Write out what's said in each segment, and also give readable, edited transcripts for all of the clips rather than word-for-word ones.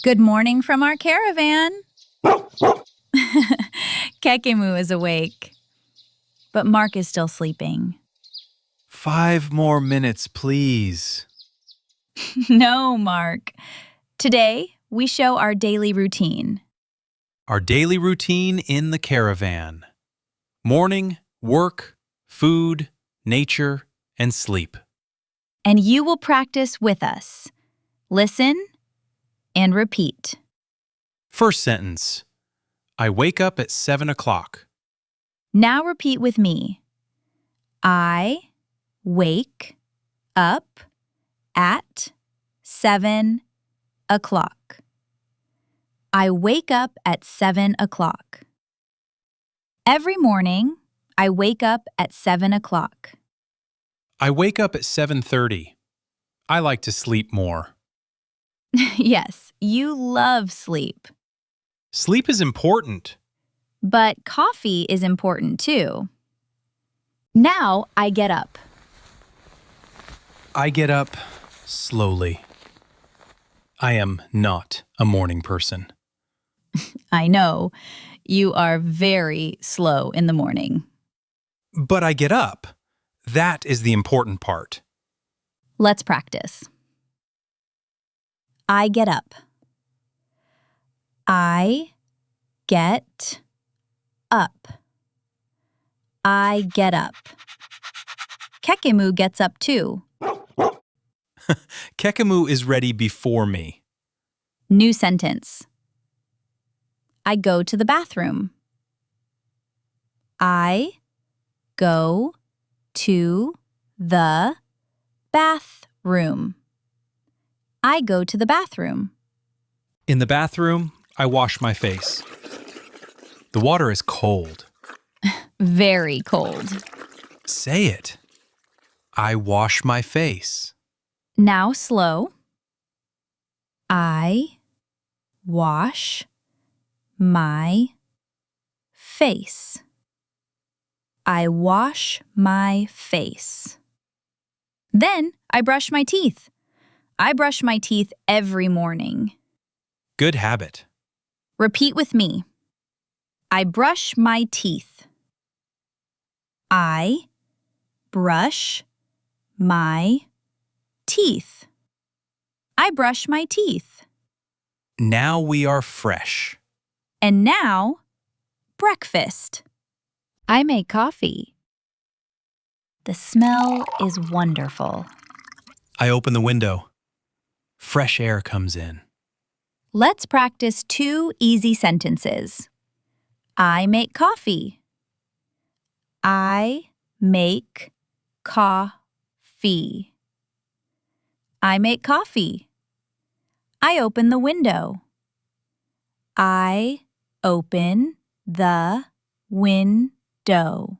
Good morning from our caravan. Kekemu is awake, but Mark is still sleeping. 5 more minutes, please. No, Mark. Today, we show our daily routine. Our daily routine in the caravan. Morning, work, food, nature, and sleep. And you will practice with us. Listen and repeat. First sentence. I wake up at 7 o'clock. Now repeat with me. I wake up at 7 o'clock. I wake up at 7 o'clock. Every morning, I wake up at 7 o'clock. I wake up at 7:30. I like to sleep more. Yes, you love sleep. Sleep is important. But coffee is important too. Now I get up. I get up slowly. I am not a morning person. I know, you are very slow in the morning. But I get up. That is the important part. Let's practice. I get up. I get up. I get up. Kekemu gets up too. Kekemu is ready before me. New sentence. I go to the bathroom. I go to the bathroom. I go to the bathroom. In the bathroom, I wash my face. The water is cold. Very cold. Say it. I wash my face. Now slow. I wash my face. I wash my face. Then I brush my teeth. I brush my teeth every morning. Good habit. Repeat with me. I brush my teeth. I brush my teeth. I brush my teeth. Now we are fresh. And now, breakfast. I make coffee. The smell is wonderful. I open the window. Fresh air comes in. Let's practice 2 easy sentences. I make coffee. I make coffee. I make coffee. I open the window. I open the window.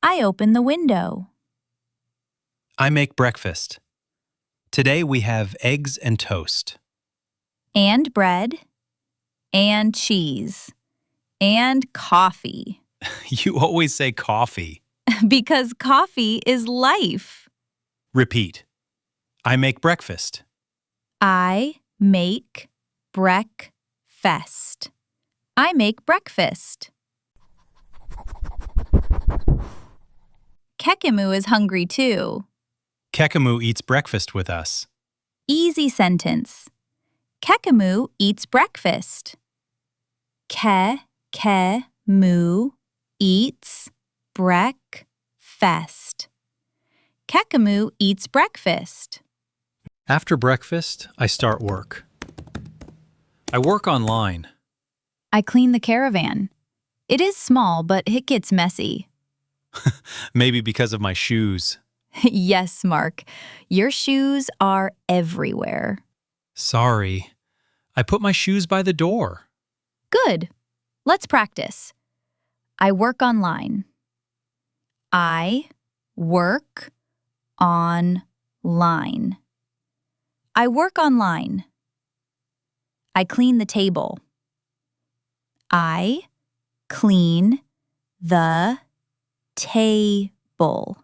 I open the window. I make breakfast. Today we have eggs and toast. And bread. And cheese. And coffee. You always say coffee. Because coffee is life. Repeat. I make breakfast. I make breakfast. I make breakfast. Kekemu is hungry too. Kekemu eats breakfast with us. Easy sentence. Kekemu eats breakfast. Kekemu eats breakfast. Kekemu eats breakfast. After breakfast, I start work. I work online. I clean the caravan. It is small, but it gets messy. Maybe because of my shoes. Yes, Mark. Your shoes are everywhere. Sorry. I put my shoes by the door. Good. Let's practice. I work online. I work online. I work online. I clean the table. I clean the table.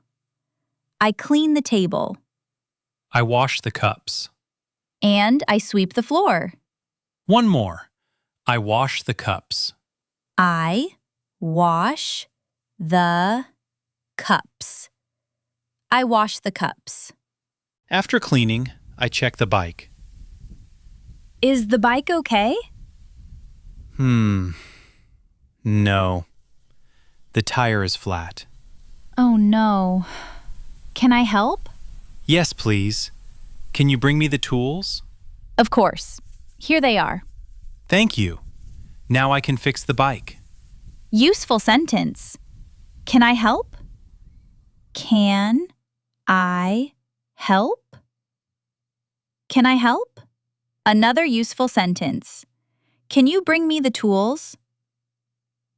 I clean the table. I wash the cups. And I sweep the floor. One more. I wash the cups. I wash the cups. I wash the cups. After cleaning, I check the bike. Is the bike okay? No. The tire is flat. Oh no. Can I help? Yes, please. Can you bring me the tools? Of course. Here they are. Thank you. Now I can fix the bike. Useful sentence. Can I help? Can I help? Can I help? Another useful sentence. Can you bring me the tools?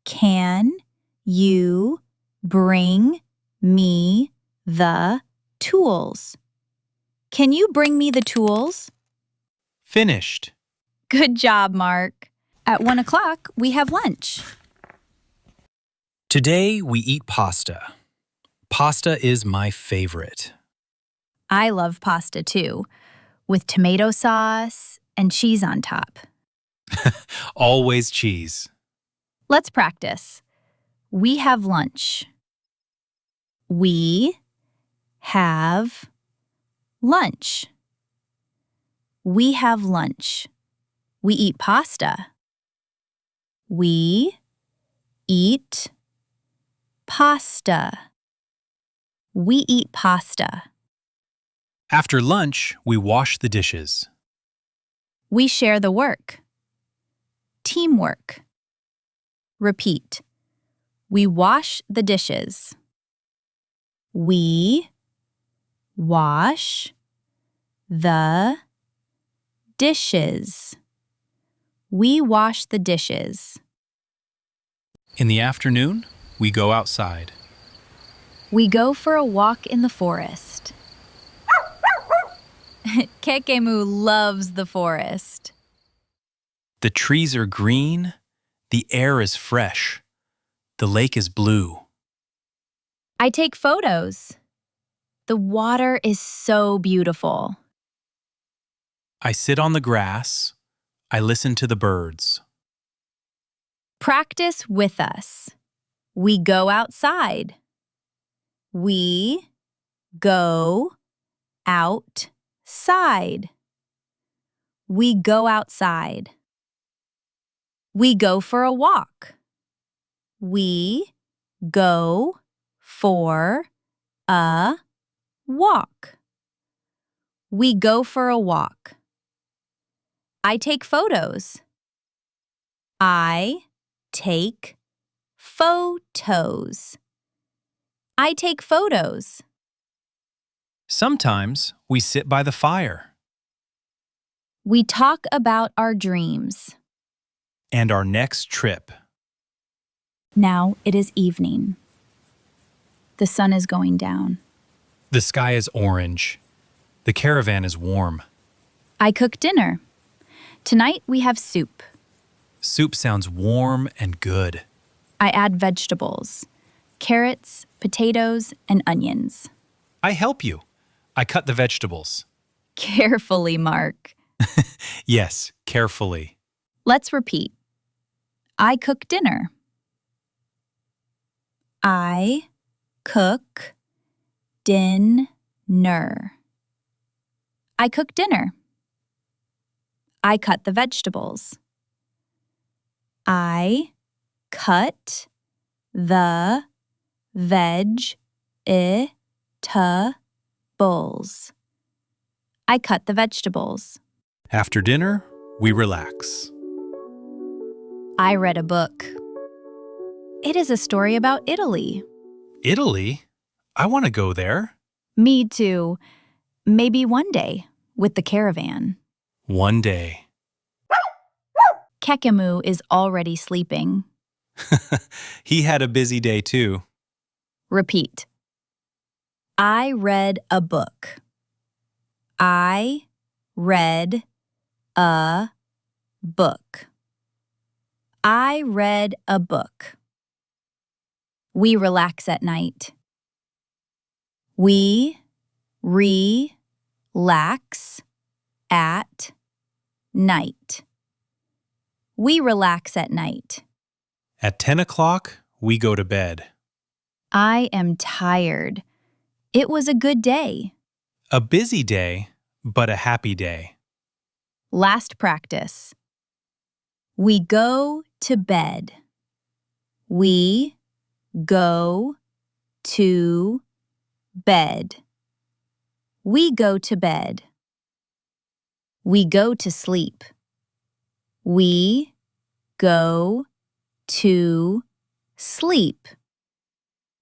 Can you bring me the tools? Can you bring me the tools? Finished. Good job, Mark. At 1 o'clock, we have lunch. Today we eat pasta. Pasta is my favorite. I love pasta too, with tomato sauce and cheese on top. Always cheese. Let's practice. We have lunch. We have lunch. We have lunch. We eat pasta. We eat pasta. We eat pasta. After lunch, we wash the dishes. We share the work. Teamwork. Repeat. We wash the dishes. We wash the dishes. We wash the dishes. In the afternoon, we go outside. We go for a walk in the forest. Kekemu loves the forest. The trees are green. The air is fresh. The lake is blue. I take photos. The water is so beautiful. I sit on the grass. I listen to the birds. Practice with us. We go outside. We go outside. We go outside. We go for a walk. We go for a walk. We go for a walk. I take photos. I take photos. I take photos. Sometimes we sit by the fire. We talk about our dreams. And our next trip. Now it is evening. The sun is going down. The sky is orange. The caravan is warm. I cook dinner. Tonight we have soup. Soup sounds warm and good. I add vegetables, carrots, potatoes, and onions. I help you. I cut the vegetables. Carefully, Mark. Yes, carefully. Let's repeat. I cook dinner. I cook dinner. I cook dinner. I cut the vegetables. I cut the vegetables. I cut the vegetables. After dinner, we relax. I read a book. It is a story about Italy. Italy? I want to go there. Me too. Maybe one day, with the caravan. One day. Kekemu is already sleeping. He had a busy day too. Repeat. I read a book. I read a book. I read a book. We relax at night. We relax at night. We relax at night. At 10 o'clock, we go to bed. I am tired. It was a good day. A busy day, but a happy day. Last practice. We go to bed. We go to bed. We go to bed. We go to sleep. We go to sleep.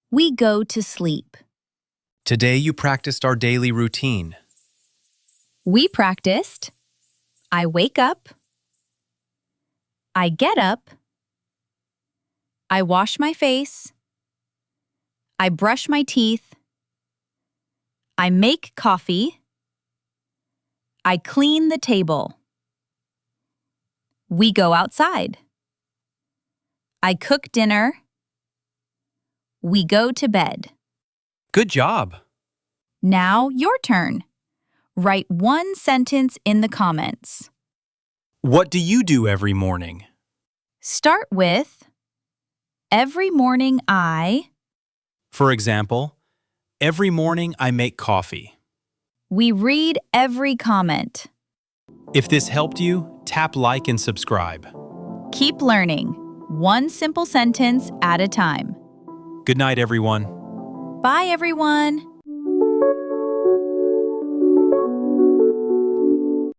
We go to sleep. Today you practiced our daily routine. We practiced. I wake up. I get up. I wash my face. I brush my teeth. I make coffee. I clean the table. We go outside. I cook dinner. We go to bed. Good job! Now your turn. Write one sentence in the comments. What do you do every morning? Start with, every morning I. For example, every morning I make coffee. We read every comment. If this helped you, tap like and subscribe. Keep learning, one simple sentence at a time. Good night, everyone. Bye, everyone.